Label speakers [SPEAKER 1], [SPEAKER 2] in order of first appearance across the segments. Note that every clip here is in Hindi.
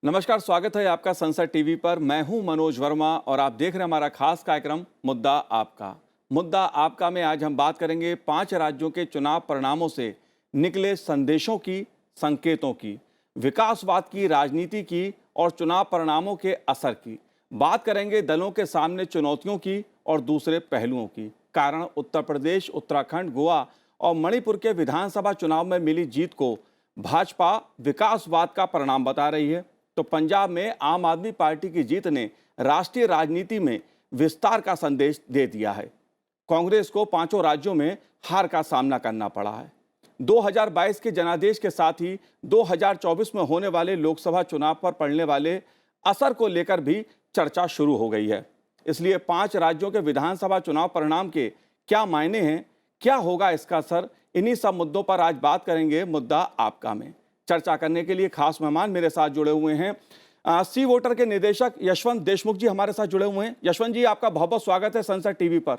[SPEAKER 1] नमस्कार, स्वागत है आपका संसद टीवी पर। मैं हूं मनोज वर्मा और आप देख रहे हैं हमारा खास कार्यक्रम मुद्दा आपका। मुद्दा आपका में आज हम बात करेंगे 5 राज्यों के चुनाव परिणामों से निकले संदेशों की, संकेतों की, विकासवाद की, राजनीति की और चुनाव परिणामों के असर की। बात करेंगे दलों के सामने चुनौतियों की और दूसरे पहलुओं की। कारण उत्तर प्रदेश, उत्तराखंड, गोवा और मणिपुर के विधानसभा चुनाव में मिली जीत को भाजपा विकासवाद का परिणाम बता रही है, तो पंजाब में आम आदमी पार्टी की जीत ने राष्ट्रीय राजनीति में विस्तार का संदेश दे दिया है। कांग्रेस को 5 राज्यों में हार का सामना करना पड़ा है। 2022 के जनादेश के साथ ही 2024 में होने वाले लोकसभा चुनाव पर पड़ने वाले असर को लेकर भी चर्चा शुरू हो गई है। इसलिए 5 राज्यों के विधानसभा चुनाव परिणाम के क्या मायने हैं, क्या होगा इसका असर, इन्हीं सब मुद्दों पर आज बात करेंगे मुद्दा आपका में। चर्चा करने के लिए खास मेहमान मेरे साथ जुड़े हुए हैं। सी वोटर के निदेशक यशवंत देशमुख जी हमारे साथ जुड़े हुए हैं। यशवंत जी, आपका बहुत बहुत स्वागत है संसद टीवी पर।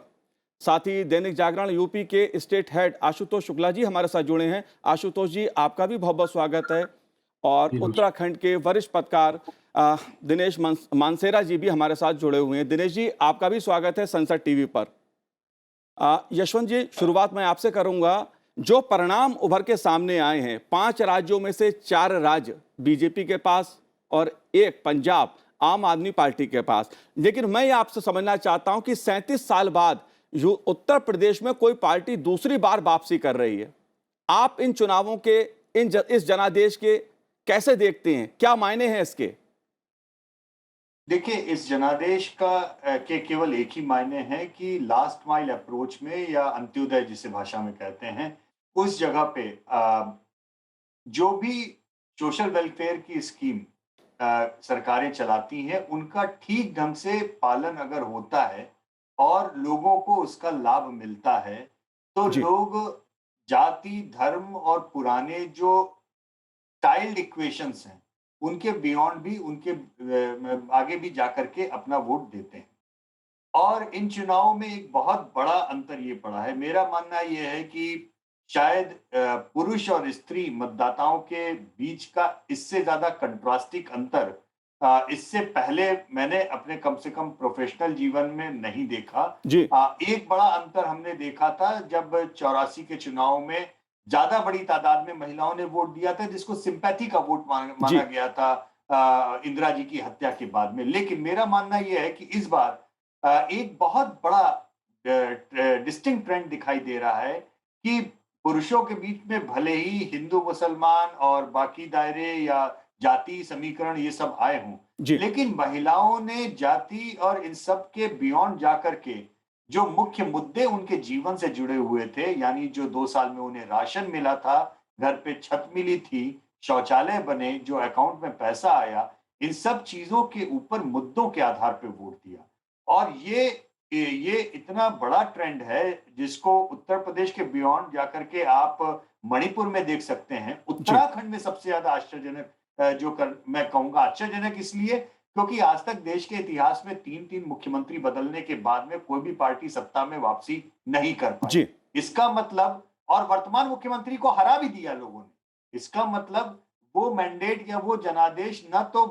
[SPEAKER 1] साथ ही दैनिक जागरण यूपी के स्टेट हेड आशुतोष शुक्ला जी हमारे साथ जुड़े हैं। आशुतोष जी, आपका भी बहुत बहुत स्वागत है। और उत्तराखंड के वरिष्ठ पत्रकार दिनेश मानसेरा जी भी हमारे साथ जुड़े हुए हैं। दिनेश जी, आपका भी स्वागत है संसद टीवी पर। यशवंत जी, शुरुआत मैं आपसे करूंगा। जो परिणाम उभर के सामने आए हैं, 5 राज्यों में से 4 राज्य बीजेपी के पास और 1 पंजाब आम आदमी पार्टी के पास। लेकिन मैं ये आपसे समझना चाहता हूं कि 37 साल बाद उत्तर प्रदेश में कोई पार्टी दूसरी बार वापसी कर रही है। आप इन चुनावों के इस जनादेश के कैसे देखते हैं, क्या मायने हैं इसके?
[SPEAKER 2] देखिए, इस जनादेश के केवल एक ही मायने हैं कि लास्ट माइल अप्रोच में, या अंत्योदय जिसे भाषा में कहते हैं, उस जगह पे जो भी सोशल वेलफेयर की स्कीम सरकारें चलाती हैं, उनका ठीक ढंग से पालन अगर होता है और लोगों को उसका लाभ मिलता है, तो
[SPEAKER 1] जी।
[SPEAKER 2] लोग जाति, धर्म और पुराने जो चाइल्ड इक्वेशंस हैं, उनके बियॉन्ड भी, उनके आगे भी जाकर के अपना वोट देते हैं। और इन चुनावों में एक बहुत बड़ा अंतर ये पड़ा है। मेरा मानना ये है कि शायद पुरुष और स्त्री मतदाताओं के बीच का इससे ज्यादा कंट्रास्टिक अंतर इससे पहले मैंने अपने कम से कम प्रोफेशनल जीवन में नहीं देखा।
[SPEAKER 1] जी।
[SPEAKER 2] एक बड़ा अंतर हमने देखा था जब 84 के चुनाव में ज्यादा बड़ी तादाद में महिलाओं ने वोट दिया था, जिसको सिंपैथी का वोट माना
[SPEAKER 1] जी।
[SPEAKER 2] गया था इंदिरा जी की हत्या के बाद में। लेकिन मेरा मानना यह है कि इस बार एक बहुत बड़ा डिस्टिंक्ट ट्रेंड दिखाई दे रहा है कि पुरुषों के बीच में भले ही हिंदू, मुसलमान और बाकी दायरे या जाति समीकरण ये सब आए हों,
[SPEAKER 1] जी।
[SPEAKER 2] लेकिन महिलाओं ने जाति और इन सब के बियॉन्ड जाकर के जो मुख्य मुद्दे उनके जीवन से जुड़े हुए थे, यानी जो 2 साल में उन्हें राशन मिला था, घर पे छत मिली थी, शौचालय बने, जो अकाउंट में पैसा आया, इन सब चीजों के ऊपर मुद्दों के आधार पे वोट दिया। और ये इतना बड़ा ट्रेंड है जिसको उत्तर प्रदेश के बियॉन्ड जाकर के आप मणिपुर में देख सकते हैं।
[SPEAKER 1] जी।
[SPEAKER 2] उत्तराखंड में सबसे ज्यादा आश्चर्यजनक मैं कहूंगा आश्चर्यजनक इसलिए क्योंकि आज तक देश के इतिहास में 3-3 मुख्यमंत्री बदलने के बाद में कोई भी पार्टी सत्ता में वापसी नहीं कर पाई।
[SPEAKER 1] जी।
[SPEAKER 2] इसका मतलब, और वर्तमान मुख्यमंत्री को हरा भी दिया लोगों ने। इसका मतलब वो मैंडेट या वो जनादेश न तो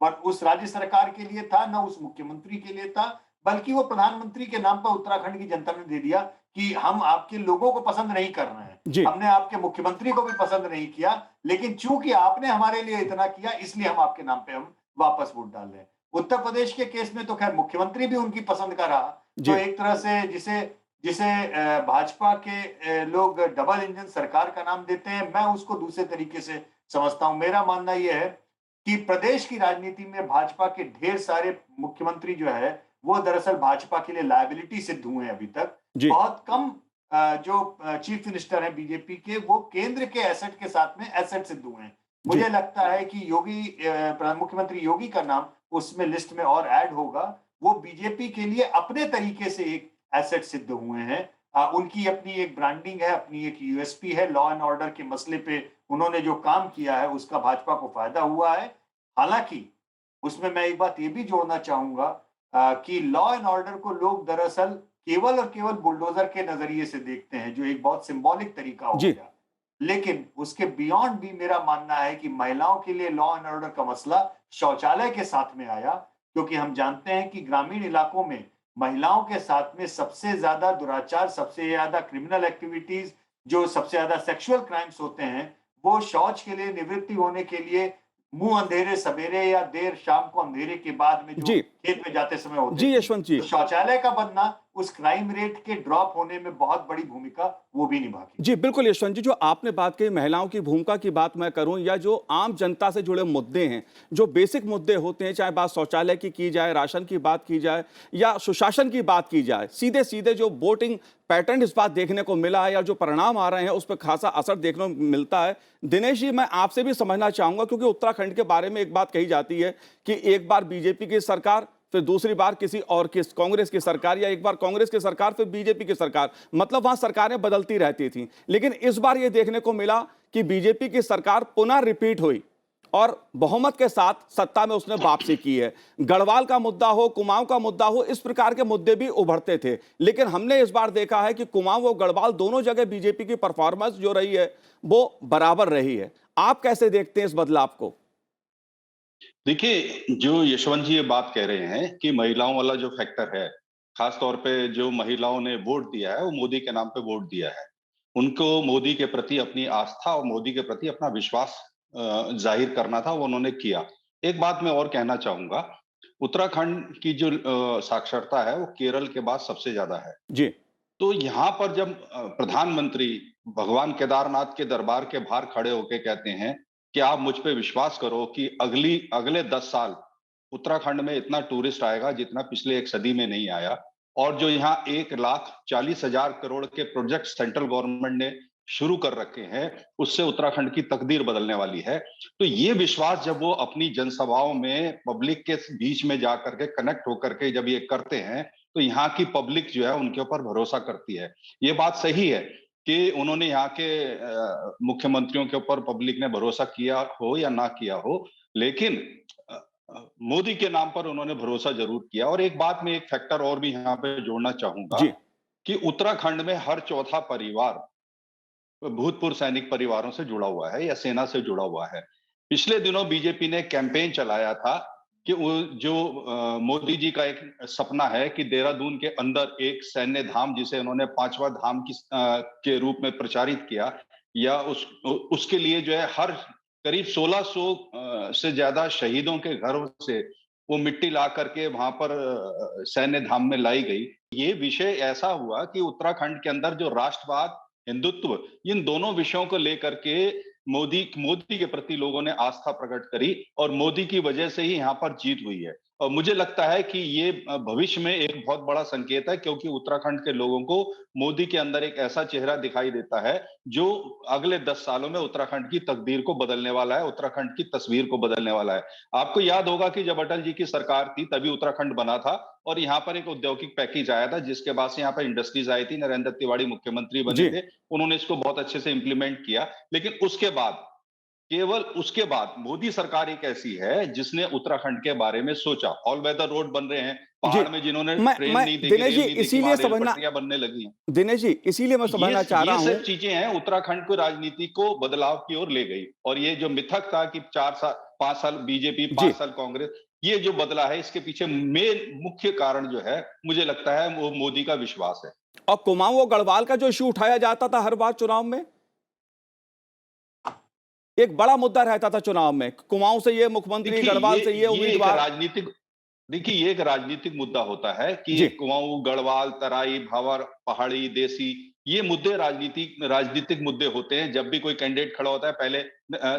[SPEAKER 2] उस राज्य सरकार के लिए था, न उस मुख्यमंत्री के लिए था, बल्कि वो प्रधानमंत्री के नाम पर उत्तराखंड की जनता ने दे दिया कि हम आपके लोगों को पसंद नहीं कर रहे हैं,
[SPEAKER 1] जी।
[SPEAKER 2] हमने आपके मुख्यमंत्री को भी पसंद नहीं किया, लेकिन चूंकि आपने हमारे लिए इतना किया, इसलिए हम आपके नाम पे हम वापस वोट डाल रहे हैं। उत्तर प्रदेश के केस में तो खैर मुख्यमंत्री भी उनकी पसंद का रहा। तो एक तरह से जिसे जिसे भाजपा के लोग डबल इंजन सरकार का नाम देते हैं, मैं उसको दूसरे तरीके से समझता हूं। मेरा मानना यह है कि प्रदेश की राजनीति में भाजपा के ढेर सारे मुख्यमंत्री जो है वो दरअसल भाजपा के लिए लायबिलिटी सिद्ध हुए हैं अभी तक।
[SPEAKER 1] जी।
[SPEAKER 2] बहुत कम जो चीफ मिनिस्टर हैं बीजेपी के, वो केंद्र के एसेट के साथ में एसेट सिद्ध हुए हैं।
[SPEAKER 1] जी
[SPEAKER 2] मुझे लगता है कि मुख्यमंत्री योगी का नाम उसमें लिस्ट में और ऐड होगा। वो बीजेपी के लिए अपने तरीके से एक एसेट सिद्ध हुए हैं। उनकी अपनी एक ब्रांडिंग है, अपनी एक यूएसपी है। लॉ एंड ऑर्डर के मसले पे उन्होंने जो काम किया है, उसका भाजपा को फायदा हुआ है। हालांकि उसमें मैं एक बात ये भी जोड़ना चाहूंगा कि लॉ एंड ऑर्डर को लोग दरअसल केवल और केवल बुलडोजर के नजरिए से देखते हैं, जो एक बहुत सिंबॉलिक तरीका हो
[SPEAKER 1] जी
[SPEAKER 2] गया। लेकिन उसके बियॉन्ड भी मेरा मानना है कि महिलाओं के लिए लॉ एंड ऑर्डर का मसला शौचालय के साथ में आया, क्योंकि हम जानते हैं कि ग्रामीण इलाकों में महिलाओं के साथ में सबसे ज्यादा दुराचार, सबसे ज्यादा क्रिमिनल एक्टिविटीज, जो सबसे ज्यादा सेक्सुअल क्राइम्स होते हैं, वो शौच के लिए निवृत्ति होने के लिए मुंह अंधेरे सवेरे या देर शाम को अंधेरे के बाद में जो
[SPEAKER 1] जी
[SPEAKER 2] खेत में जाते समय होते
[SPEAKER 1] जी
[SPEAKER 2] थे।
[SPEAKER 1] यशवंत जी।
[SPEAKER 2] तो शौचालय का बनना उस क्राइम रेट के ड्रॉप होने में बहुत बड़ी भूमिका वो भी निभाती।
[SPEAKER 1] जी, बिल्कुल यशवंत जी, जो आपने बात कही महिलाओं की भूमिका की बात मैं करूं या जो आम जनता से जुड़े मुद्दे हैं, जो बेसिक मुद्दे होते हैं, चाहे बात शौचालय की जाए, राशन की बात की जाए या सुशासन की बात की जाए, सीधे-सीधे जो वोटिंग पैटर्न इस बार देखने को मिला है या जो परिणाम आ रहे हैं, उस पर खासा असर देखने को मिलता है। दिनेश जी, मैं आपसे भी समझना चाहूंगा क्योंकि उत्तराखंड के बारे में एक बात कही जाती है कि एक बार बीजेपी की सरकार, फिर दूसरी बार किसी और किस कांग्रेस की सरकार, या एक बार कांग्रेस की सरकार फिर बीजेपी की सरकार, मतलब वहां सरकारें बदलती रहती थी। लेकिन इस बार यह देखने को मिला कि बीजेपी की सरकार पुनः रिपीट हुई और बहुमत के साथ सत्ता में उसने वापसी की है। गढ़वाल का मुद्दा हो, कुमाऊं का मुद्दा हो, इस प्रकार के मुद्दे भी उभरते थे, लेकिन हमने इस बार देखा है कि कुमाऊं और गढ़वाल दोनों जगह बीजेपी की परफॉर्मेंस जो रही है वो बराबर रही है। आप कैसे देखते हैं इस बदलाव को?
[SPEAKER 3] देखिए, जो यशवंत जी ये बात कह रहे हैं कि महिलाओं वाला जो फैक्टर है, खास तौर पे जो महिलाओं ने वोट दिया है, वो मोदी के नाम पे वोट दिया है। उनको मोदी के प्रति अपनी आस्था और मोदी के प्रति अपना विश्वास ज़ाहिर करना था, वो उन्होंने किया। एक बात मैं और कहना चाहूँगा, उत्तराखंड की जो साक्षरता है, वो केरल के बाद सबसे ज़्यादा है।
[SPEAKER 1] जी
[SPEAKER 3] तो यहाँ पर जब प्रधानमंत्री भगवान केदारनाथ के दरबार के बाहर खड़े होके कहते हैं कि आप मुझ पे विश्वास करो कि अगले 10 साल उत्तराखंड में इतना टूरिस्ट आएगा जितना पिछले एक सदी में नहीं आया, और जो यहाँ 1,40,000 करोड़ के प्रोजेक्ट सेंट्रल गवर्नमेंट ने शुरू कर रखे हैं, उससे उत्तराखंड की तकदीर बदलने वाली है। तो ये विश्वास जब वो अपनी जनसभाओं में पब्लिक के बीच में जाकर के कनेक्ट होकर के जब ये करते हैं, तो यहाँ की पब्लिक जो है उनके ऊपर भरोसा करती है। ये बात सही है कि उन्होंने यहाँ के मुख्यमंत्रियों के ऊपर पब्लिक ने भरोसा किया हो या ना किया हो, लेकिन मोदी के नाम पर उन्होंने भरोसा जरूर किया। और एक बात मैं एक फैक्टर और भी यहाँ पे जोड़ना चाहूंगा
[SPEAKER 1] जी
[SPEAKER 3] कि उत्तराखंड में हर चौथा परिवार भूतपूर्व सैनिक परिवारों से जुड़ा हुआ है या सेना से जुड़ा हुआ है। पिछले दिनों बीजेपी ने कैंपेन चलाया था कि वो जो मोदी जी का एक सपना है कि देहरादून के अंदर एक सैन्य धाम, जिसे उन्होंने पांचवा धाम के रूप में प्रचारित किया, या उसके लिए जो है हर करीब 1600 से ज्यादा शहीदों के घरों से वो मिट्टी ला करके वहां पर सैन्य धाम में लाई गई। ये विषय ऐसा हुआ कि उत्तराखंड के अंदर जो राष्ट्रवाद, हिंदुत्व, इन दोनों विषयों को लेकर के मोदी के प्रति लोगों ने आस्था प्रकट करी, और मोदी की वजह से ही यहाँ पर जीत हुई है। और मुझे लगता है कि ये भविष्य में एक बहुत बड़ा संकेत है, क्योंकि उत्तराखंड के लोगों को मोदी के अंदर एक ऐसा चेहरा दिखाई देता है जो अगले 10 सालों में उत्तराखंड की तकदीर को बदलने वाला है, उत्तराखंड की तस्वीर को बदलने वाला है। आपको याद होगा कि जब अटल जी की सरकार थी तभी उत्तराखंड बना था, और यहाँ पर एक औद्योगिक पैकेज आया था जिसके बाद से यहाँ पर इंडस्ट्रीज आई थी। नरेंद्र तिवारी मुख्यमंत्री बने
[SPEAKER 1] जी
[SPEAKER 3] थे, उन्होंने इसको बहुत अच्छे से इंप्लीमेंट किया। लेकिन उसके बाद, केवल उसके बाद मोदी सरकार एक ऐसी है जिसने उत्तराखंड के बारे में सोचा। ऑल वेदर रोड बन रहे हैं,
[SPEAKER 1] जी
[SPEAKER 3] पहाड़ में जिन्होंने ट्रेन
[SPEAKER 1] मैं
[SPEAKER 3] नहीं देखी,
[SPEAKER 1] दिनेश
[SPEAKER 3] रेल
[SPEAKER 1] जी
[SPEAKER 3] नहीं देखी,
[SPEAKER 1] इसीलिए
[SPEAKER 3] वहां रेल
[SPEAKER 1] समझना,
[SPEAKER 3] पटरियां बनने लगी हैं।
[SPEAKER 1] दिनेश जी इसीलिए मैं समझना चाह रहा
[SPEAKER 3] ये
[SPEAKER 1] हूं।
[SPEAKER 3] सब चीजें हैं उत्तराखंड को राजनीति को बदलाव की ओर ले गई। और ये जो मिथक था कि 4 साल 5 साल बीजेपी,
[SPEAKER 1] जी
[SPEAKER 3] 5 साल कांग्रेस, ये जो बदला है, इसके पीछे मेन मुख्य कारण जो है, मुझे लगता है वो मोदी का विश्वास है।
[SPEAKER 1] और कुमाऊं और गढ़वाल का जो इशू उठाया जाता था हर बार चुनाव में, एक बड़ा मुद्दा रहता था चुनाव में, कुमाऊं से ये मुख्यमंत्री,
[SPEAKER 3] देखिए,
[SPEAKER 1] गढ़वाल से ये
[SPEAKER 3] ये एक
[SPEAKER 1] उम्मीदवार।
[SPEAKER 3] राजनीतिक देखिए, ये एक राजनीतिक मुद्दा होता है कि
[SPEAKER 1] जी
[SPEAKER 3] कुमाऊं, गढ़वाल, तराई, भावर, पहाड़ी, देसी, ये मुद्दे राजनीतिक मुद्दे होते हैं। जब भी कोई कैंडिडेट खड़ा होता है, पहले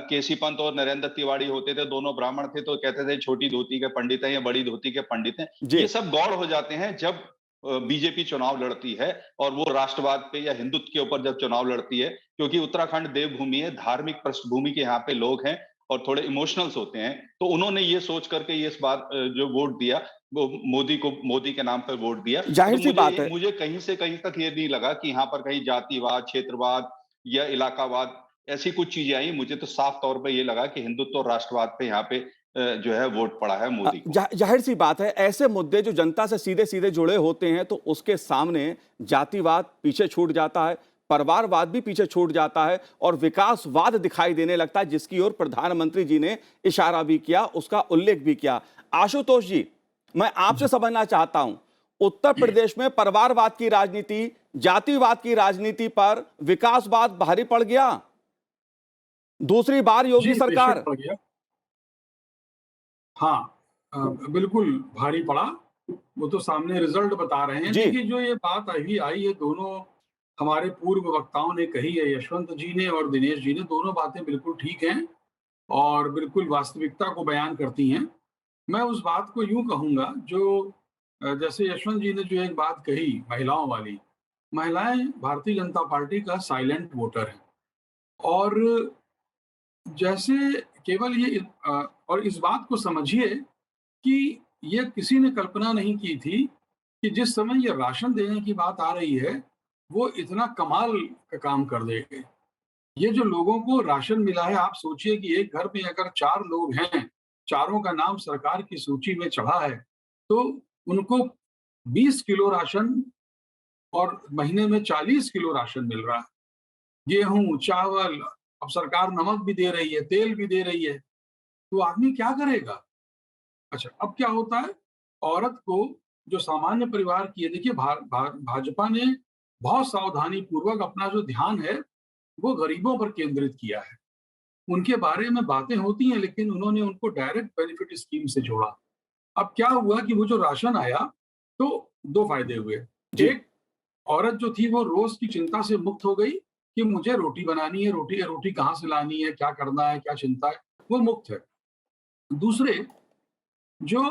[SPEAKER 3] केसी पंत और नरेंद्र तिवारी होते थे, दोनों ब्राह्मण थे, तो कहते थे छोटी धोती के पंडित हैं या बड़ी धोती के पंडित हैं।
[SPEAKER 1] जी
[SPEAKER 3] ये सब गौड़ हो जाते हैं जब बीजेपी चुनाव लड़ती है और वो राष्ट्रवाद पे या हिंदुत्व के ऊपर जब चुनाव लड़ती है, क्योंकि उत्तराखंड देवभूमि है, धार्मिक पृष्ठभूमि के यहाँ पे लोग हैं और थोड़े इमोशनल्स होते हैं, तो उन्होंने ये सोच करके ये इस बार जो वोट दिया वो मोदी के नाम पर वोट दिया।
[SPEAKER 1] जाहिर
[SPEAKER 3] तो
[SPEAKER 1] सी बात है।
[SPEAKER 3] मुझे कहीं से कहीं तक ये नहीं लगा कि यहाँ पर कहीं जातिवाद, क्षेत्रवाद या इलाकावाद ऐसी कुछ चीजें आई। मुझे तो साफ तौर पे ये लगा कि हिंदुत्व और राष्ट्रवाद पे यहाँ पे जो है वोट पड़ा है मोदी को।
[SPEAKER 1] जाहिर सी बात है, ऐसे मुद्दे जो जनता से सीधे सीधे जुड़े होते हैं तो उसके सामने जातिवाद पीछे छूट जाता है, परिवारवाद भी पीछे छूट जाता है और विकासवाद दिखाई देने लगता है, जिसकी ओर प्रधानमंत्री जी ने इशारा भी किया, उसका उल्लेख भी किया। आशुतोष जी, मैं आपसे समझना चाहता हूं, उत्तर प्रदेश में परिवारवाद की राजनीति, जातिवाद की राजनीति पर विकासवाद भारी पड़ गया। दूसरी बार योगी
[SPEAKER 4] जी,
[SPEAKER 1] सरकार।
[SPEAKER 4] बेशक पड़ गया। हाँ, बिल्कुल भारी पड़ा। वो तो सामने रिजल्ट बता रहे हैं।
[SPEAKER 1] जी।
[SPEAKER 4] देखिए, जो ये बात अभी आई है, दोनों हमारे पूर्व वक्ताओं ने कही है, यशवंत जी ने और दिनेश जी ने, दोनों बातें बिल्कुल ठीक हैं और बिल्कुल वास्तविकता को बयान करती हैं। मैं उस बात को यूँ कहूँगा, जो जैसे यशवंत जी ने जो एक बात कही महिलाओं वाली, महिलाएं भारतीय जनता पार्टी का साइलेंट वोटर है और जैसे केवल ये और इस बात को समझिए कि ये किसी ने कल्पना नहीं की थी कि जिस समय ये राशन देने की बात आ रही है, वो इतना कमाल का काम कर देंगे। ये जो लोगों को राशन मिला है, आप सोचिए कि एक घर में अगर 4 लोग हैं, चारों का नाम सरकार की सूची में चढ़ा है, तो उनको 20 किलो राशन और महीने में 40 किलो राशन मिल रहा है। गेहूँ, चावल, अब सरकार नमक भी दे रही है, तेल भी दे रही है, तो आदमी क्या करेगा? अच्छा, अब क्या होता है, औरत को जो सामान्य परिवार की है, देखिए भाजपा ने बहुत सावधानी पूर्वक अपना जो ध्यान है, वो गरीबों पर केंद्रित किया है। उनके बारे में बातें होती हैं, लेकिन उन्होंने उनको डायरेक्ट बेनिफिट स्कीम से जोड़ा। अब क्या हुआ कि वो जो राशन आया, तो 2 फायदे हुए।
[SPEAKER 1] जी।
[SPEAKER 4] एक, औरत जो थी वो रोज की चिंता से मुक्त हो गई कि मुझे रोटी बनानी है, रोटी कहाँ से लानी है, क्या करना है, क्या चिंता है, वो मुक्त है। दूसरे, जो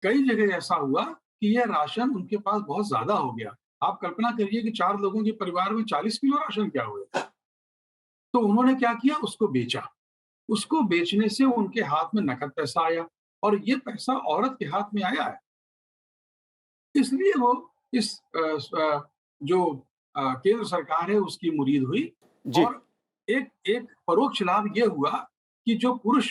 [SPEAKER 4] कई जगह ऐसा हुआ कि यह राशन उनके पास बहुत ज्यादा हो गया। आप कल्पना करिए कि 4 लोगों के परिवार में 40 किलो राशन क्या हुए? तो उन्होंने क्या किया, उसको बेचा। उसको बेचने से उनके हाथ में नकद पैसा आया और ये पैसा औरत के हाथ में आया है। इसलिए वो इस जो केंद्र सरकार है उसकी मुरीद हुई
[SPEAKER 1] जी।
[SPEAKER 4] और एक एक परोक्ष लाभ ये हुआ कि जो पुरुष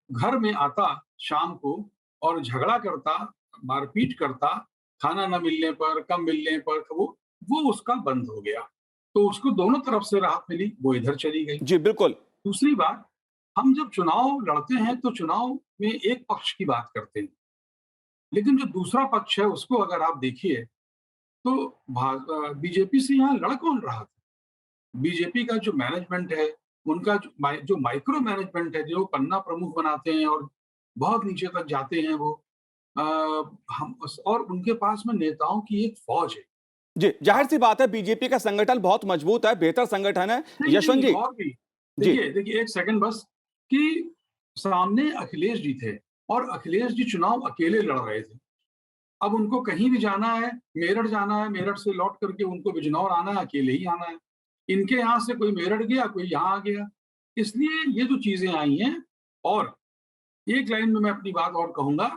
[SPEAKER 4] घर में आता शाम को और झगड़ा करता, मारपीट करता, खाना न मिलने पर, कम मिलने पर, वो उसका बंद हो गया। तो उसको दोनों तरफ से राहत मिली, वो इधर चली गई।
[SPEAKER 1] जी, बिल्कुल।
[SPEAKER 4] दूसरी बात, हम जब चुनाव लड़ते हैं तो चुनाव में एक पक्ष की बात करते हैं, लेकिन जो दूसरा पक्ष है उसको अगर आप देखिए तो बीजेपी से यहाँ लड़ कौन रहा था? बीजेपी का जो मैनेजमेंट है, उनका जो माइक्रो मैनेजमेंट है, जो पन्ना प्रमुख बनाते हैं और बहुत नीचे तक जाते हैं वो, अ, हम और उनके पास में नेताओं की एक फौज है।
[SPEAKER 1] जी, जाहिर
[SPEAKER 4] आप
[SPEAKER 1] सी बात है, बीजेपी का संगठन बहुत मजबूत है, बेहतर संगठन है।
[SPEAKER 4] नहीं,
[SPEAKER 1] यशवंत
[SPEAKER 4] नहीं
[SPEAKER 1] जी।
[SPEAKER 4] और भी
[SPEAKER 1] जी।
[SPEAKER 4] देखिए 1 सेकंड बस, कि सामने अखिलेश जी थे और अखिलेश जी चुनाव अकेले लड़ रहे थे। अब उनको कहीं भी जाना है, मेरठ जाना है, मेरठ से लौट करके उनको बिजनौर आना है, अकेले ही आना है। इनके यहाँ से कोई मेरठ गया, कोई यहाँ आ गया। इसलिए ये जो चीजें आई हैं, और एक लाइन में मैं अपनी बात और कहूंगा,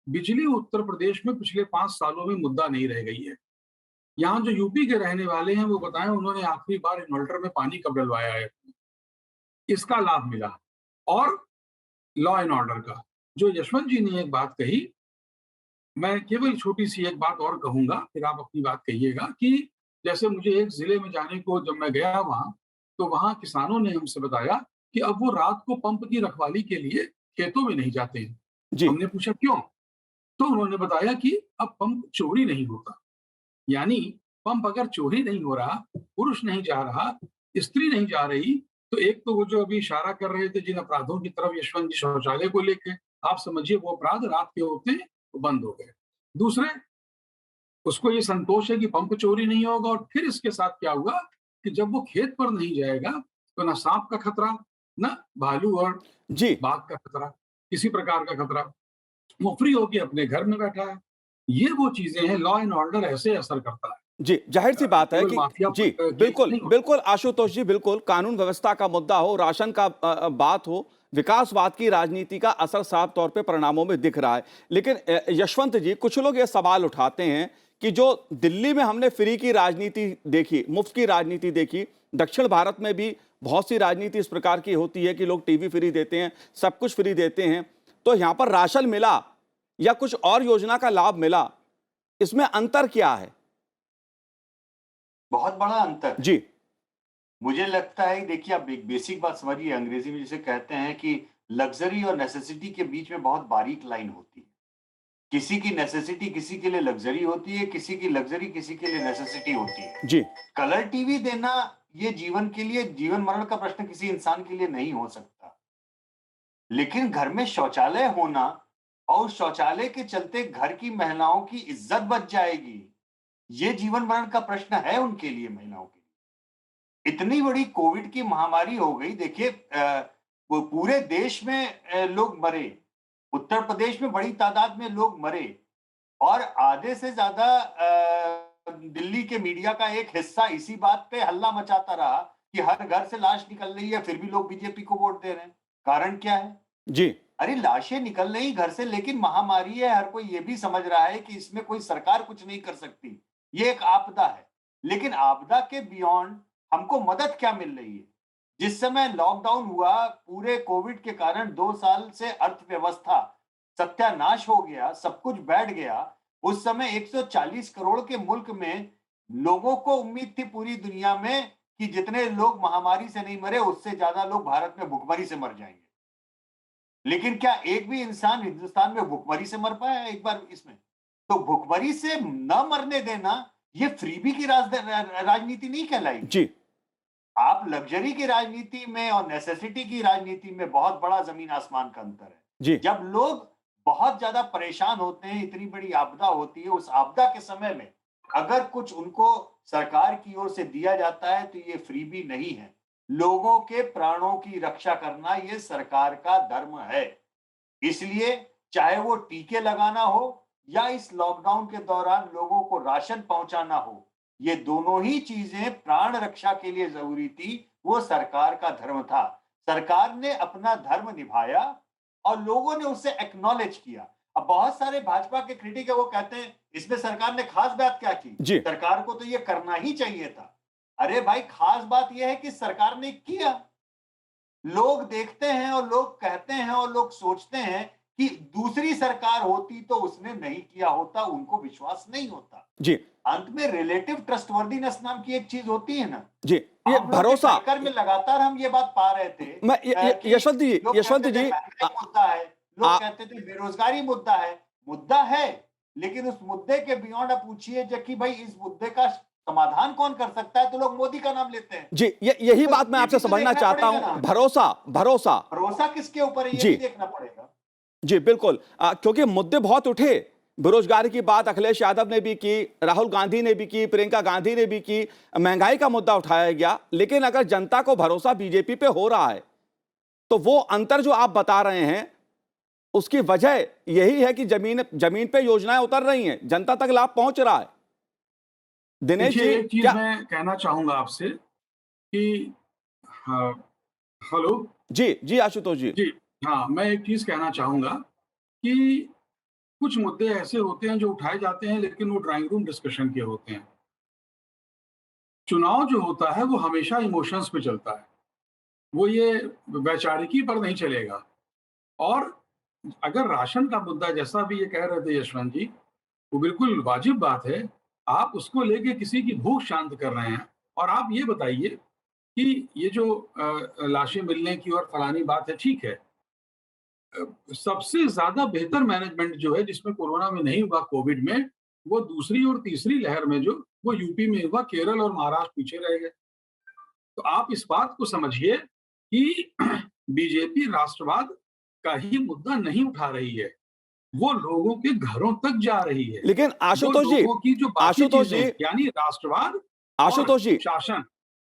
[SPEAKER 4] बिजली उत्तर प्रदेश में पिछले 5 सालों में मुद्दा नहीं रह गई है। यहाँ जो यूपी के रहने वाले हैं वो बताएं उन्होंने आखिरी बार इन्वर्टर में पानी कब डलवाया है। इसका लाभ मिला। और लॉ एंड ऑर्डर का, जो यशवंत जी ने एक बात कही, मैं केवल छोटी सी एक बात और कहूंगा, फिर आप अपनी बात कहिएगा, कि जैसे मुझे एक जिले में जाने को जब मैं गया वहां, तो वहां किसानों ने हमसे बताया कि अब वो रात को पंप की रखवाली के लिए खेतों में नहीं जाते हैं।
[SPEAKER 1] जी।
[SPEAKER 4] हमने पूछा क्यों? तो उन्होंने बताया कि अब पंप चोरी नहीं होता। यानी पंप अगर चोरी नहीं हो रहा, पुरुष नहीं जा रहा, स्त्री नहीं जा रही, तो एक तो वो जो अभी इशारा कर रहे थे जिन अपराधों की तरफ यशवंत जी, शौचालय को लेके, आप समझिए वो अपराध रात के होते हैं तो बंद हो गए। दूसरे, उसको ये संतोष है कि पंप चोरी नहीं होगा, और फिर इसके साथ क्या हुआ कि जब वो खेत पर नहीं जाएगा तो ना सांप का खतरा, ना भालू और
[SPEAKER 1] जी।
[SPEAKER 4] बाघ का खतरा, किसी प्रकार का खतरा। वो फ्री होके अपने घर में बैठा है। ये वो चीजें हैं, लॉ एंड ऑर्डर ऐसे असर करता है।
[SPEAKER 1] जी, जाहिर सी बात है
[SPEAKER 4] केवल
[SPEAKER 1] कि
[SPEAKER 4] माफिया
[SPEAKER 1] जी,
[SPEAKER 4] केस
[SPEAKER 1] बिल्कुल,
[SPEAKER 4] नहीं होता।
[SPEAKER 1] बिल्कुल आशुतोष जी, बिल्कुल कानून व्यवस्था का मुद्दा हो, राशन का बात हो, विकासवाद की राजनीति का असर साफ तौर पे परिणामों में दिख रहा है। लेकिन यशवंत जी, कुछ लोग ये सवाल उठाते हैं कि जो दिल्ली में हमने फ्री की राजनीति देखी, मुफ्त की राजनीति देखी, दक्षिण भारत में भी बहुत सी राजनीति इस प्रकार की होती है कि लोग टीवी फ्री देते हैं, सब कुछ फ्री देते हैं। तो यहाँ पर राशन मिला या कुछ और योजना का लाभ मिला, इसमें अंतर क्या है?
[SPEAKER 2] बहुत बड़ा अंतर है।
[SPEAKER 1] जी,
[SPEAKER 2] मुझे लगता है, देखिए आप एक बेसिक बात समझिए, अंग्रेजी में जिसे कहते हैं कि लग्जरी और नेसेसिटी के बीच में बहुत बारीक लाइन होती है। किसी की नेसेसिटी किसी के लिए लग्जरी होती है, किसी की लग्जरी किसी के लिए नेसेसिटी होती है।
[SPEAKER 1] जी,
[SPEAKER 2] कलर टीवी देना ये जीवन के लिए, जीवन मरण का प्रश्न किसी इंसान के लिए नहीं हो सकता, लेकिन घर में शौचालय होना और उस शौचालय के चलते घर की महिलाओं की इज्जत बच जाएगी, ये जीवन मरण का प्रश्न है उनके लिए, महिलाओं के लिए। इतनी बड़ी कोविड की महामारी हो गई, देखिए वो पूरे देश में लोग मरे, उत्तर प्रदेश में बड़ी तादाद में लोग मरे, और आधे से ज्यादा दिल्ली के मीडिया का एक हिस्सा इसी बात पे हल्ला मचाता रहा कि हर घर से लाश निकल रही है, फिर भी लोग बीजेपी को वोट दे रहे हैं। कारण क्या है?
[SPEAKER 1] जी,
[SPEAKER 2] अरे लाशें निकल रही घर से, लेकिन महामारी है, हर कोई ये भी समझ रहा है कि इसमें कोई सरकार कुछ नहीं कर सकती, ये एक आपदा है। लेकिन आपदा के बियॉन्ड हमको मदद क्या मिल रही है? जिस समय लॉकडाउन हुआ, पूरे कोविड के कारण 2 साल से अर्थव्यवस्था सत्यानाश हो गया, सब कुछ बैठ गया। उस समय 140 करोड़ के मुल्क में लोगों को उम्मीद थी पूरी दुनिया में कि जितने लोग महामारी से नहीं मरे, उससे ज्यादा लोग भारत में भुखमरी से मर जाएंगे। लेकिन क्या एक भी इंसान हिंदुस्तान में भुखमरी से मर पाया है एक बार इसमें? तो भुखमरी से न मरने देना, ये फ्रीबी की राजनीति नहीं कहलाएगी।
[SPEAKER 1] जी,
[SPEAKER 2] आप लग्जरी की राजनीति में और नेसेसिटी की राजनीति में बहुत बड़ा जमीन आसमान का अंतर है।
[SPEAKER 1] जी,
[SPEAKER 2] जब लोग बहुत ज्यादा परेशान होते हैं, इतनी बड़ी आपदा होती है, उस आपदा के समय में अगर कुछ उनको सरकार की ओर से दिया जाता है तो ये फ्रीबी नहीं है। लोगों के प्राणों की रक्षा करना ये सरकार का धर्म है। इसलिए चाहे वो टीके लगाना हो या इस लॉकडाउन के दौरान लोगों को राशन पहुंचाना हो, ये दोनों ही चीजें प्राण रक्षा के लिए जरूरी थी, वो सरकार का धर्म था। सरकार ने अपना धर्म निभाया और लोगों ने उसे एक्नॉलेज किया। अब बहुत सारे भाजपा के क्रिटिक है, वो कहते हैं इसमें सरकार ने खास बात क्या की?
[SPEAKER 1] जी,
[SPEAKER 2] सरकार को तो ये करना ही चाहिए था। अरे भाई, खास बात यह है कि सरकार ने किया। लोग देखते हैं और लोग कहते हैं और लोग सोचते हैं कि दूसरी सरकार होती तो उसने नहीं किया होता, उनको विश्वास नहीं होता।
[SPEAKER 1] जी,
[SPEAKER 2] अंत में रिलेटिव ट्रस्टवर्दीनेस नाम की एक चीज होती है ना।
[SPEAKER 1] जी, ये
[SPEAKER 2] आम लोग के
[SPEAKER 1] भरोसा।
[SPEAKER 2] सर्कल में लगातार हम ये बात पा रहे थे
[SPEAKER 1] मैं
[SPEAKER 2] कि
[SPEAKER 1] यशवंत जी,
[SPEAKER 2] लोग
[SPEAKER 1] यशवंत
[SPEAKER 2] कहते थे
[SPEAKER 1] जी,
[SPEAKER 2] महंगाई मुद्दा है, लोग
[SPEAKER 1] आ-
[SPEAKER 2] कहते थे बेरोजगारी मुद्दा है। मुद्दा है, लेकिन उस मुद्दे के बियॉन्ड आप पूछिए कि भाई इस मुद्दे का समाधान कौन कर सकता है, तो लोग मोदी का नाम लेते हैं।
[SPEAKER 1] जी, यही
[SPEAKER 2] तो
[SPEAKER 1] बात मैं
[SPEAKER 2] ये
[SPEAKER 1] आपसे
[SPEAKER 2] भी तो
[SPEAKER 1] समझना
[SPEAKER 2] देखना
[SPEAKER 1] चाहता
[SPEAKER 2] पड़ेगा
[SPEAKER 1] हूं।
[SPEAKER 2] ना।
[SPEAKER 1] भरोसा, भरोसा।
[SPEAKER 2] भरोसा किसके ऊपर है, ये
[SPEAKER 1] जी,
[SPEAKER 2] भी देखना पड़ेगा।
[SPEAKER 1] जी, बिल्कुल। क्योंकि मुद्दे बहुत उठे, बेरोजगारी की बात अखिलेश यादव ने भी की, राहुल गांधी ने भी की, प्रियंका गांधी ने भी की, महंगाई का मुद्दा उठाया गया। लेकिन अगर जनता को भरोसा बीजेपी पे हो रहा है, तो वो अंतर जो आप बता रहे हैं, उसकी वजह यही है कि जमीन जमीन पे योजनाएं उतर रही हैं, जनता तक लाभ पहुंच रहा है। दिनेश
[SPEAKER 4] देखिए,
[SPEAKER 1] जी,
[SPEAKER 4] एक चीज
[SPEAKER 1] क्या?
[SPEAKER 4] मैं कहना चाहूंगा आपसे कि हाँ, हेलो।
[SPEAKER 1] जी, जी आशुतोष जी।
[SPEAKER 4] जी, हाँ, मैं एक चीज कहना चाहूंगा कि कुछ मुद्दे ऐसे होते हैं जो उठाए जाते हैं, लेकिन वो ड्राइंग रूम डिस्कशन के होते हैं। चुनाव जो होता है वो हमेशा इमोशंस पे चलता है, वो ये वैचारिकी पर नहीं चलेगा। और अगर राशन का मुद्दा, जैसा भी ये कह रहे थे यशवंत जी, वो बिल्कुल वाजिब बात है। आप उसको लेके किसी की भूख शांत कर रहे हैं, और आप ये बताइए कि ये जो लाशें मिलने की और फलानी बात है, ठीक है। सबसे ज्यादा बेहतर मैनेजमेंट जो है, जिसमें कोरोना में नहीं हुआ, कोविड में, वो दूसरी और तीसरी लहर में जो वो यूपी में हुआ, केरल और महाराष्ट्र पीछे रह गए। तो आप इस बात को समझिए कि बीजेपी राष्ट्रवाद का ही मुद्दा नहीं उठा रही है, वो लोगों के घरों तक जा रही है।
[SPEAKER 1] लेकिन
[SPEAKER 4] वो
[SPEAKER 1] आशुतोष जी,
[SPEAKER 4] लोगों की जो बाकी
[SPEAKER 1] आशुतोष
[SPEAKER 4] चीजें,
[SPEAKER 1] जी,
[SPEAKER 4] यानी राष्ट्रवाद और
[SPEAKER 1] आशुतोष जी,
[SPEAKER 4] शासन,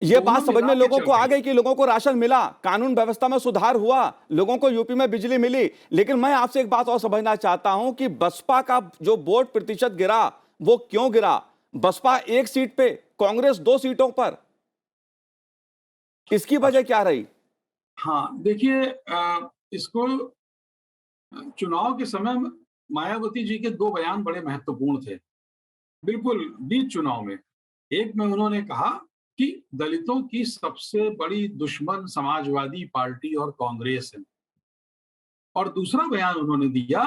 [SPEAKER 1] ये बात
[SPEAKER 4] दोनों
[SPEAKER 1] समझ
[SPEAKER 4] मिला
[SPEAKER 1] में
[SPEAKER 4] के
[SPEAKER 1] लोगों
[SPEAKER 4] चल
[SPEAKER 1] को आ
[SPEAKER 4] रही है।
[SPEAKER 1] गई कि लोगों को राशन मिला, कानून व्यवस्था में सुधार हुआ, लोगों को यूपी में बिजली मिली। लेकिन मैं आपसे एक बात और समझना चाहता हूं कि बसपा का जो वोट प्रतिशत गिरा वो क्यों गिरा? बसपा 1 सीट पे, कांग्रेस 2 सीटों पर, इसकी वजह क्या रही?
[SPEAKER 4] हाँ, देखिए इसको चुनाव के समय में मायावती जी के 2 बयान बड़े महत्वपूर्ण थे। बिल्कुल बीच चुनाव में। एक में उन्होंने कहा कि दलितों की सबसे बड़ी दुश्मन समाजवादी पार्टी और कांग्रेस है। और दूसरा बयान उन्होंने दिया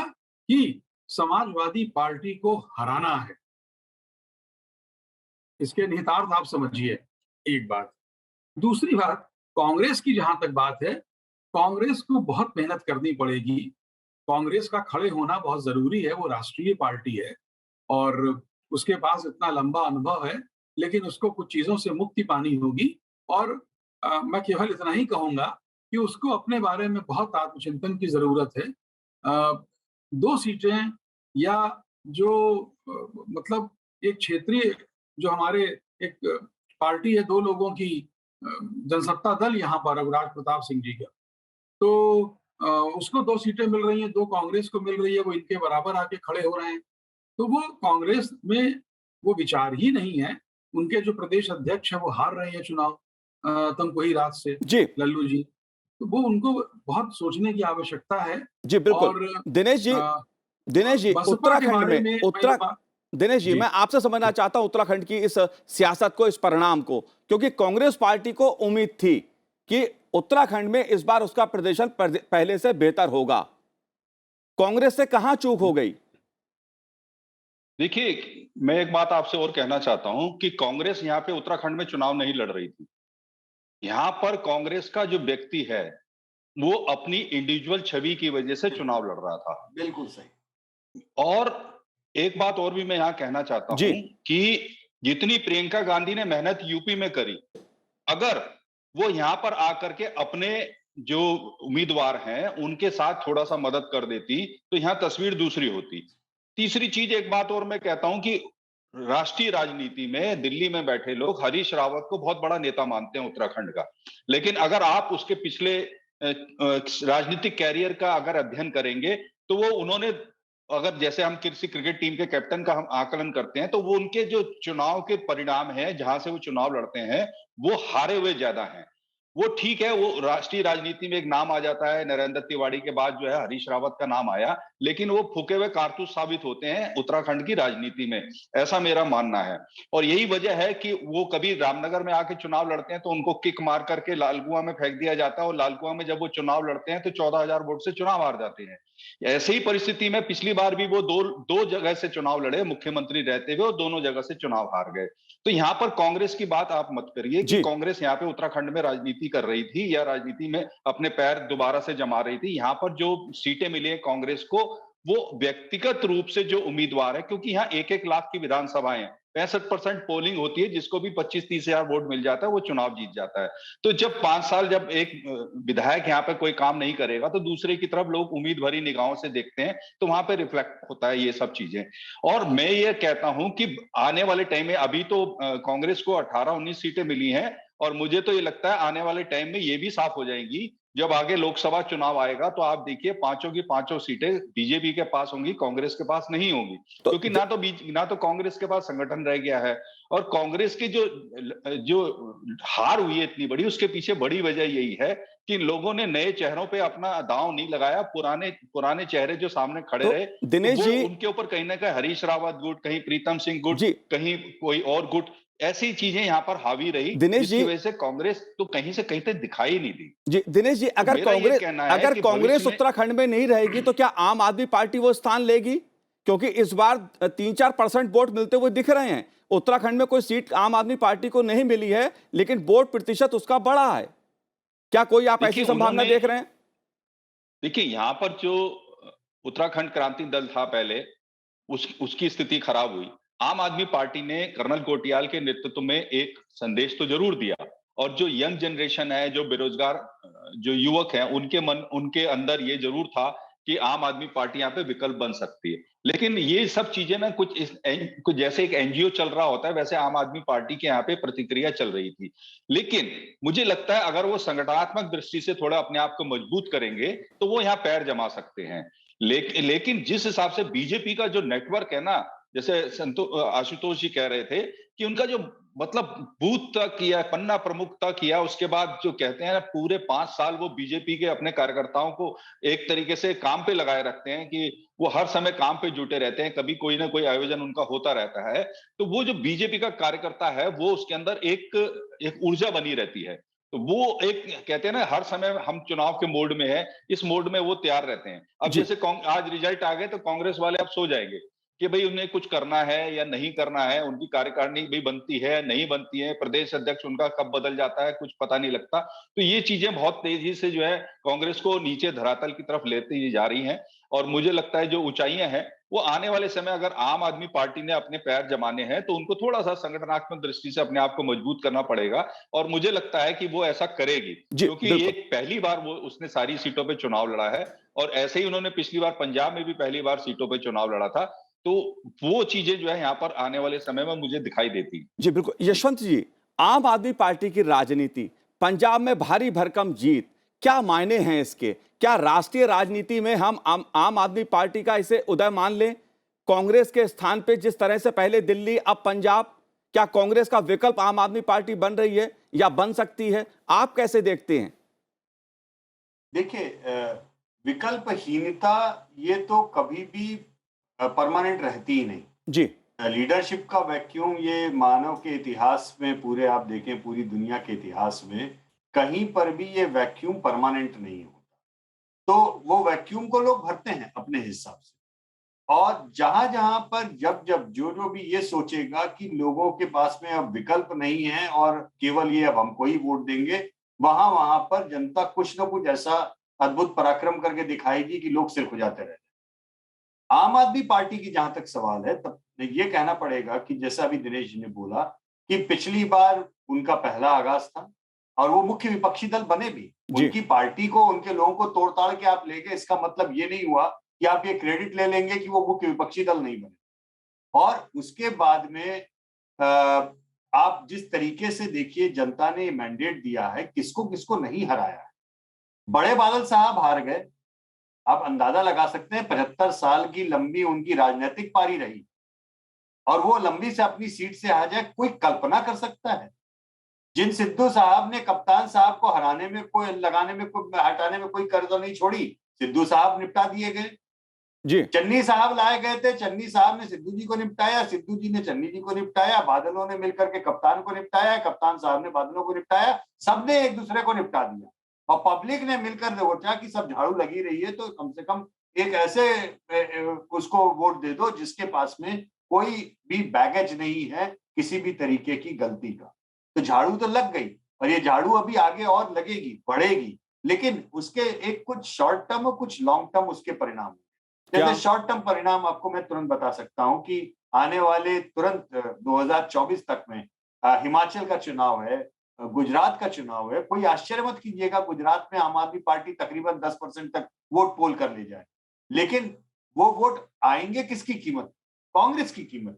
[SPEAKER 4] कि समाजवादी पार्टी को हराना है। इसके निहितार्थ आप समझिए, एक बात। दूसरी बात, कांग्रेस की जहां तक बात है, कांग्रेस को बहुत मेहनत करनी पड़ेगी। कांग्रेस का खड़े होना बहुत जरूरी है, वो राष्ट्रीय पार्टी है और उसके पास इतना लंबा अनुभव है, लेकिन उसको कुछ चीजों से मुक्ति पानी होगी। और मैं केवल इतना ही कहूंगा कि उसको अपने बारे में बहुत आत्मचिंतन की जरूरत है। 2 सीटें या जो मतलब एक क्षेत्रीय, जो हमारे एक पार्टी है 2 लोगों की, जनसत्ता दल यहाँ पर रघुराज प्रताप सिंह जी का, तो उसको 2 सीटें मिल रही हैं, 2 कांग्रेस को मिल रही है, वो इनके बराबर आके खड़े हो रहे हैं। तो वो कांग्रेस में वो विचार ही नहीं है। उनके जो प्रदेश अध्यक्ष हैं वो हार रहे हैं चुनाव तमकुही रात से,
[SPEAKER 1] जी,
[SPEAKER 4] लल्लू जी। तो वो उनको बहुत सोचने की आवश्यकता है।
[SPEAKER 1] जी बिल्कुल।
[SPEAKER 4] और
[SPEAKER 1] दिनेश जी,
[SPEAKER 4] अ,
[SPEAKER 1] दिनेश जी,
[SPEAKER 4] बसपा के
[SPEAKER 1] उत्तराखंड
[SPEAKER 4] बारे
[SPEAKER 1] में
[SPEAKER 4] में मैं ये बात।
[SPEAKER 1] दिनेश जी,
[SPEAKER 4] जी,
[SPEAKER 1] मैं आपसे समझना चाहता हूं उत्तराखंड की इस सियासत को, इस परिणाम को, क्योंकि कांग्रेस पार्टी को उम्मीद थी कि उत्तराखंड में इस बार उसका प्रदर्शन पहले से बेहतर होगा। कांग्रेस से कहां चूक हो गई?
[SPEAKER 3] देखिए, मैं एक बात आपसे और कहना चाहता हूं कि कांग्रेस यहाँ पे उत्तराखंड में चुनाव नहीं लड़ रही थी। यहाँ पर कांग्रेस का जो व्यक्ति है, वो अपनी इंडिविजुअल छवि की वजह से चुनाव लड़ रहा था।
[SPEAKER 2] बिल्कुल सही।
[SPEAKER 3] और एक बात और भी मैं यहाँ कहना चाहता
[SPEAKER 1] जी,
[SPEAKER 3] हूं कि जितनी प्रियंका गांधी ने मेहनत यूपी में करी, अगर वो यहाँ पर आकर के अपने जो उम्मीदवार हैं उनके साथ थोड़ा सा मदद कर देती तो यहाँ तस्वीर दूसरी होती। तीसरी चीज, एक बात और मैं कहता हूं कि राष्ट्रीय राजनीति में दिल्ली में बैठे लोग हरीश रावत को बहुत बड़ा नेता मानते हैं उत्तराखंड का, लेकिन अगर आप उसके पिछले राजनीतिक कैरियर का अगर अध्ययन करेंगे तो वो उन्होंने, अगर जैसे हम किसी क्रिकेट टीम के कैप्टन का हम आकलन करते हैं तो वो उनके जो चुनाव के परिणाम है जहां से वो चुनाव लड़ते हैं वो हारे हुए ज्यादा हैं। वो ठीक है, वो राष्ट्रीय राजनीति में एक नाम आ जाता है, नरेंद्र तिवारी के बाद जो है हरीश रावत का नाम आया, लेकिन वो फूके हुए कारतूस साबित होते हैं उत्तराखंड की राजनीति में, ऐसा मेरा मानना है। और यही वजह है कि वो कभी रामनगर में आके चुनाव लड़ते हैं तो उनको किक मार करके लालकुआं में फेंक दिया जाता है, और लालकुआं में जब वो चुनाव लड़ते हैं तो 14,000 वोट से चुनाव हार जाते हैं। ऐसे ही परिस्थिति में पिछली बार भी वो दो जगह से चुनाव लड़े मुख्यमंत्री रहते हुए, और दोनों जगह से चुनाव हार गए। तो यहाँ पर कांग्रेस की बात आप मत करिए कि
[SPEAKER 1] जी,
[SPEAKER 3] कांग्रेस यहाँ पे उत्तराखंड में राजनीति कर रही थी या राजनीति में अपने पैर दोबारा से जमा रही थी। यहाँ पर जो सीटें मिली है कांग्रेस को, वो व्यक्तिगत रूप से जो उम्मीदवार है, क्योंकि यहाँ 1-1 लाख की विधानसभाएं हैं, 65% पोलिंग होती है, जिसको भी 25-30 हजार वोट मिल जाता है वो चुनाव जीत जाता है। तो जब 5 साल जब एक विधायक यहाँ पे कोई काम नहीं करेगा तो दूसरे की तरफ लोग उम्मीद भरी निगाहों से देखते हैं, तो वहां पे रिफ्लेक्ट होता है ये सब चीजें। और मैं ये कहता हूं कि आने वाले टाइम में, अभी तो कांग्रेस को 18-19 सीटें मिली हैं, और मुझे तो ये लगता है आने वाले टाइम में ये भी साफ हो जाएंगी। जब आगे लोकसभा चुनाव आएगा तो आप देखिए पांचों की पांचों सीटें बीजेपी के पास होंगी, कांग्रेस के पास नहीं होंगी,
[SPEAKER 1] तो
[SPEAKER 3] क्योंकि ना तो कांग्रेस के पास संगठन रह गया है, और कांग्रेस की जो जो हार हुई है इतनी बड़ी, उसके पीछे बड़ी वजह यही है कि लोगों ने नए चेहरों पे अपना दांव नहीं लगाया। पुराने पुराने चेहरे जो सामने खड़े
[SPEAKER 1] तो
[SPEAKER 3] रहे, तो
[SPEAKER 1] दिनेश
[SPEAKER 3] वो
[SPEAKER 1] जी,
[SPEAKER 3] उनके ऊपर कहीं ना कहीं हरीश रावत गुट, कहीं प्रीतम सिंह गुट,
[SPEAKER 1] जी,
[SPEAKER 3] कहीं कोई और गुट, ऐसी चीजें यहाँ पर हावी रही,
[SPEAKER 1] दिनेश
[SPEAKER 3] जिसकी
[SPEAKER 1] जी,
[SPEAKER 3] वजह से कांग्रेस तो कहीं से कहीं तक दिखाई नहीं दी।
[SPEAKER 1] जी, दिनेश जी,
[SPEAKER 3] तो मेरा ये कहना है
[SPEAKER 1] अगर
[SPEAKER 3] कि
[SPEAKER 1] कांग्रेस
[SPEAKER 3] भविष्य में
[SPEAKER 1] उत्तराखंड में नहीं रहेगी तो क्या आम आदमी पार्टी वो स्थान लेगी? क्योंकि इस बार 3-4% वोट मिलते हुए दिख रहे हैं। उत्तराखंड में कोई सीट आम आदमी पार्टी को नहीं मिली है, लेकिन वोट प्रतिशत उसका बढ़ा है। क्या कोई आप
[SPEAKER 3] देखिए
[SPEAKER 1] ऐसी संभावना
[SPEAKER 3] उन्होंने,
[SPEAKER 1] देख रहे हैं?
[SPEAKER 3] देखिए यहाँ पर जो उत्तराखंड क्रांति दल था पहले, उसकी स्थिति खराब हुई। आम आदमी पार्टी ने कर्नल कोटियाल के नेतृत्व में एक संदेश तो जरूर दिया, और जो यंग जनरेशन है, जो बेरोजगार जो युवक हैं, उनके अंदर ये जरूर था कि आम आदमी पार्टी यहाँ पे विकल्प बन सकती है। लेकिन ये सब चीजें ना कुछ जैसे एक एनजीओ चल रहा होता है, वैसे आम आदमी पार्टी के यहाँ पे प्रतिक्रिया चल रही थी। लेकिन मुझे लगता है अगर वो संगठनात्मक दृष्टि से थोड़ा अपने आप को मजबूत करेंगे तो वो यहाँ पैर जमा सकते हैं। लेकिन जिस हिसाब से बीजेपी का जो नेटवर्क है ना, जैसे आशुतोष जी कह रहे थे कि उनका जो मतलब बूथ तक किया, पन्ना प्रमुख तक किया, उसके बाद जो कहते हैं ना पूरे 5 साल वो बीजेपी के अपने कार्यकर्ताओं को एक तरीके से काम पे लगाए रखते हैं कि वो हर समय काम पे जुटे रहते हैं, कभी कोई ना कोई आयोजन उनका होता रहता है। तो वो जो बीजेपी का कार्यकर्ता है वो उसके अंदर एक ऊर्जा बनी रहती है। तो वो एक कहते हैं ना हर समय हम चुनाव के मोड में है, इस मोड में वो तैयार रहते हैं। अब
[SPEAKER 1] जी
[SPEAKER 3] जैसे आज रिजल्ट आ गए तो कांग्रेस वाले अब सो जाएंगे कि भाई उन्हें कुछ करना है या नहीं करना है, उनकी कार्यकारिणी भी बनती है नहीं बनती है, प्रदेश अध्यक्ष उनका कब बदल जाता है कुछ पता नहीं लगता। तो ये चीजें बहुत तेजी से जो है कांग्रेस को नीचे धरातल की तरफ लेती जा रही हैं। और मुझे लगता है जो ऊंचाइयां हैं वो आने वाले समय अगर आम आदमी पार्टी ने अपने पैर जमाने हैं तो उनको थोड़ा सा संगठनात्मक दृष्टि से अपने आप को मजबूत करना पड़ेगा। और मुझे लगता है कि वो ऐसा करेगी,
[SPEAKER 1] जी
[SPEAKER 3] क्योंकि ये
[SPEAKER 1] बिल्कुल।
[SPEAKER 3] पहली बार वो उसने सारी सीटों पे चुनाव लड़ा है। और ऐसे ही उन्होंने पिछली बार पंजाब में भी पहली बार सीटों पे चुनाव लड़ा था। तो वो चीजें जो है यहाँ पर आने वाले समय में मुझे दिखाई देती।
[SPEAKER 1] जी बिल्कुल। यशवंत जी, आम आदमी पार्टी की राजनीति, पंजाब में भारी भरकम जीत, क्या मायने हैं इसके? क्या राष्ट्रीय राजनीति में हम आम आदमी पार्टी का इसे उदय मान लें? कांग्रेस के स्थान पे जिस तरह से पहले दिल्ली अब पंजाब, क्या कांग्रेस का विकल्प आम आदमी पार्टी बन रही है या बन सकती है? आप कैसे देखते हैं?
[SPEAKER 2] देखिए, विकल्पहीनता ये तो कभी भी परमानेंट रहती ही नहीं।
[SPEAKER 1] जी
[SPEAKER 2] लीडरशिप का वैक्यूम ये मानव के इतिहास में, पूरे आप देखें पूरी दुनिया के इतिहास में कहीं पर भी ये वैक्यूम परमानेंट नहीं होता। तो वो वैक्यूम को लोग भरते हैं अपने हिसाब से। और जहां-जहां पर जब जो भी ये सोचेगा कि लोगों के पास में अब विकल्प नहीं है और केवल ये अब हमको ही वोट देंगे, वहां-वहां पर जनता कुछ न कुछ ऐसा अद्भुत पराक्रम करके दिखाएगी कि लोग सिर खुजाते रह जाएं। आम आदमी पार्टी की जहां तक सवाल है, तब ये कहना पड़ेगा कि जैसा अभी दिनेश जी ने बोला कि पिछली बार उनका पहला आगाज था और वो मुख्य विपक्षी दल बने भी।
[SPEAKER 1] जी
[SPEAKER 2] उनकी पार्टी को, उनके लोगों को तोड़-ताड़ के आप ले गए, इसका मतलब ये नहीं हुआ कि आप ये क्रेडिट ले लेंगे कि वो मुख्य विपक्षी दल नहीं बने। और उसके बाद में अ, आप जिस तरीके से देखिए जनता ने मैंडेट दिया है, किसको-किसको नहीं हराया है। बड़े बादल साहब हार गए। आप अंदाजा लगा सकते हैं 75 साल की लंबी उनकी राजनीतिक पारी रही और वो लंबी से अपनी सीट से आ जाए, कोई कल्पना कर सकता है? जिन सिद्धू साहब ने कप्तान साहब को हटाने में कोई कसर नहीं छोड़ी, सिद्धू साहब निपटा दिए गए।
[SPEAKER 1] जी
[SPEAKER 2] चन्नी साहब लाए गए थे, चन्नी साहब ने सिद्धू जी को निपटाया, सिद्धू जी ने चन्नी जी को निपटाया, बादलों ने मिलकर के कप्तान को निपटाया, कप्तान साहब ने बादलों को निपटाया, सबने एक दूसरे को निपटा दिया। और पब्लिक ने मिलकर सोचा कि सब झाड़ू लगी रही है तो कम से कम एक ऐसे उसको वोट दे दो जिसके पास में कोई भी बैगेज नहीं है किसी भी तरीके की गलती का। तो झाड़ू तो लग गई और ये झाड़ू अभी आगे और लगेगी, बढ़ेगी, लेकिन उसके एक कुछ शॉर्ट टर्म और कुछ लॉन्ग टर्म उसके परिणाम।
[SPEAKER 1] क्या?
[SPEAKER 2] जैसे शॉर्ट टर्म परिणाम आपको मैं तुरंत बता सकता हूं कि आने वाले तुरंत 2024 तक में हिमाचल का चुनाव है, गुजरात का चुनाव है। कोई आश्चर्य मत कीजिएगा गुजरात में आम आदमी पार्टी तकरीबन 10% तक वोट पोल कर ले जाए, लेकिन वो वोट आएंगे किसकी कीमत? कांग्रेस की कीमत।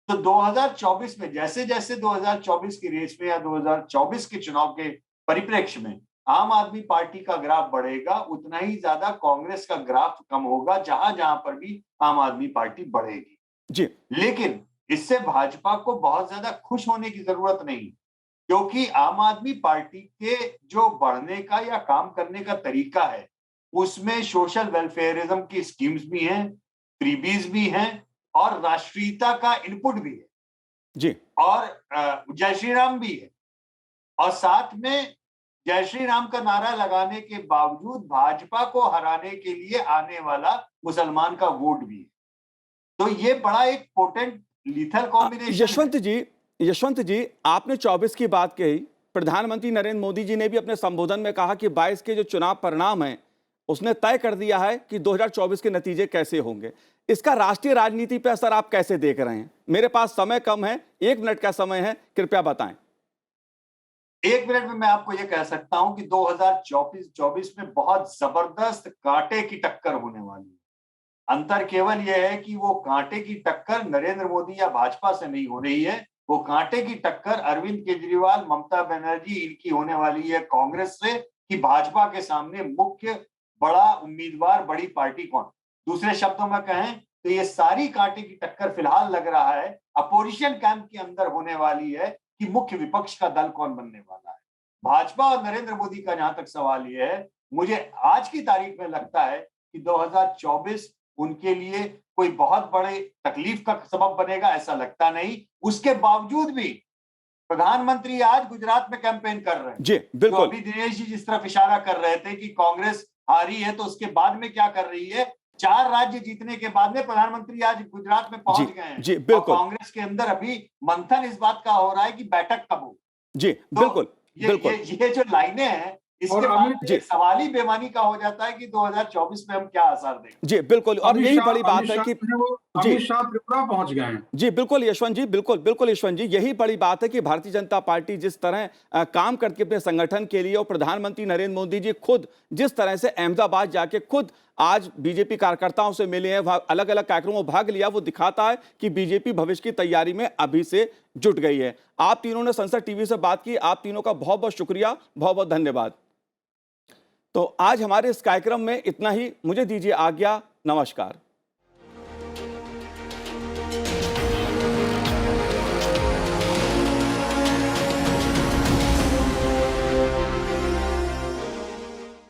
[SPEAKER 2] तो 2024 में जैसे-जैसे 2024 की रेस में या 2024 के चुनाव के परिप्रेक्ष्य में आम आदमी पार्टी का ग्राफ बढ़ेगा, उतना ही ज्यादा कांग्रेस का ग्राफ कम होगा, जहां-जहां पर भी आम आदमी पार्टी बढ़ेगी।
[SPEAKER 1] जी
[SPEAKER 2] लेकिन इससे भाजपा को बहुत ज्यादा खुश होने की जरूरत नहीं, क्योंकि आम आदमी पार्टी के जो बढ़ने का या काम करने का तरीका है, उसमें सोशल वेलफेयरिज्म की स्कीम्स भी हैं, फ्रीबीज भी हैं और राष्ट्रीयता का इनपुट भी है
[SPEAKER 1] जी
[SPEAKER 2] और जय श्री राम भी है। और साथ में जय श्री राम का नारा लगाने के बावजूद भाजपा को हराने के लिए आने वाला मुसलमान का वोट भी है। तो ये बड़ा एक पोटेंट लीथल कॉम्बिनेशन है।
[SPEAKER 1] यशवंत जी, आपने 24 की बात कही। प्रधानमंत्री नरेंद्र मोदी जी ने भी अपने संबोधन में कहा कि 22 के जो चुनाव परिणाम हैं उसने तय कर दिया है कि 2024 के नतीजे कैसे होंगे। इसका राष्ट्रीय राजनीति पर असर आप कैसे देख रहे हैं? मेरे पास समय कम है, 1 मिनट का समय है, कृपया बताएं।
[SPEAKER 2] एक मिनट में मैं आपको ये कह सकता हूं कि 2024 में बहुत जबरदस्त कांटे की टक्कर होने वाली है। अंतर केवल यह है कि वो कांटे की टक्कर नरेंद्र मोदी या भाजपा से नहीं हो रही है, वो कांटे की टक्कर अरविंद केजरीवाल, ममता बनर्जी इनकी होने वाली है कांग्रेस से, कि भाजपा के सामने मुख्य बड़ा उम्मीदवार, बड़ी पार्टी कौन। दूसरे शब्दों में कहें तो ये सारी कांटे की टक्कर फिलहाल लग रहा है अपोजिशन कैंप के अंदर होने वाली है कि मुख्य विपक्ष का दल कौन बनने वाला है। भाजपा और नरेंद्र मोदी का जहां तक सवाल ये है, मुझे आज की तारीख में लगता है कि 2024 उनके लिए कोई बहुत बड़े तकलीफ का सबब बनेगा, ऐसा लगता नहीं। उसके बावजूद भी प्रधानमंत्री आज गुजरात में कैंपेन कर रहे हैं।
[SPEAKER 1] जी
[SPEAKER 2] तो
[SPEAKER 1] बिल्कुल।
[SPEAKER 2] अभी दिनेश जी जिस तरफ इशारा कर रहे थे कि कांग्रेस हारी है, तो उसके बाद में क्या कर रही है, 4 राज्य जीतने के बाद में प्रधानमंत्री आज गुजरात में पहुंच गए हैं।
[SPEAKER 1] जी
[SPEAKER 2] और
[SPEAKER 1] बिल्कुल।
[SPEAKER 2] कांग्रेस के अंदर अभी मंथन इस बात का हो रहा है कि बैठक कब हो।
[SPEAKER 1] जी
[SPEAKER 2] तो
[SPEAKER 1] बिल्कुल
[SPEAKER 2] ये
[SPEAKER 1] बिल्कुल।
[SPEAKER 2] ये जो लाइनें हैं, इसके
[SPEAKER 4] और
[SPEAKER 2] बाद
[SPEAKER 4] अमित
[SPEAKER 1] जी।
[SPEAKER 2] एक सवाल ही बेमानी का हो जाता है कि 2024 में हम क्या आसार देंगे।
[SPEAKER 1] जी बिल्कुल, और
[SPEAKER 4] अमित
[SPEAKER 1] यही
[SPEAKER 4] शाह
[SPEAKER 1] बड़ी बात
[SPEAKER 4] अमित
[SPEAKER 1] है
[SPEAKER 4] शाह
[SPEAKER 1] कि
[SPEAKER 4] जो है वो
[SPEAKER 1] जी
[SPEAKER 4] अमित शाह त्रिपुरा पहुंच गए हैं।
[SPEAKER 1] जी बिल्कुल यशवंत जी, बिल्कुल बिल्कुल यशवंत जी, यही बड़ी बात है कि भारतीय जनता पार्टी जिस तरह काम करके अपने संगठन के लिए, और प्रधानमंत्री नरेंद्र मोदी जी खुद जिस तरह से अहमदाबाद जाके खुद आज बीजेपी कार्यकर्ताओं से मिले हैं, अलग अलग कार्यक्रमों में भाग लिया, वो दिखाता है कि बीजेपी भविष्य की तैयारी में अभी से जुट गई है। आप तीनों ने संसद टीवी से बात की, आप तीनों का बहुत बहुत शुक्रिया, बहुत बहुत धन्यवाद। तो आज हमारे इस कार्यक्रम में इतना ही, मुझे दीजिए आज्ञा, नमस्कार।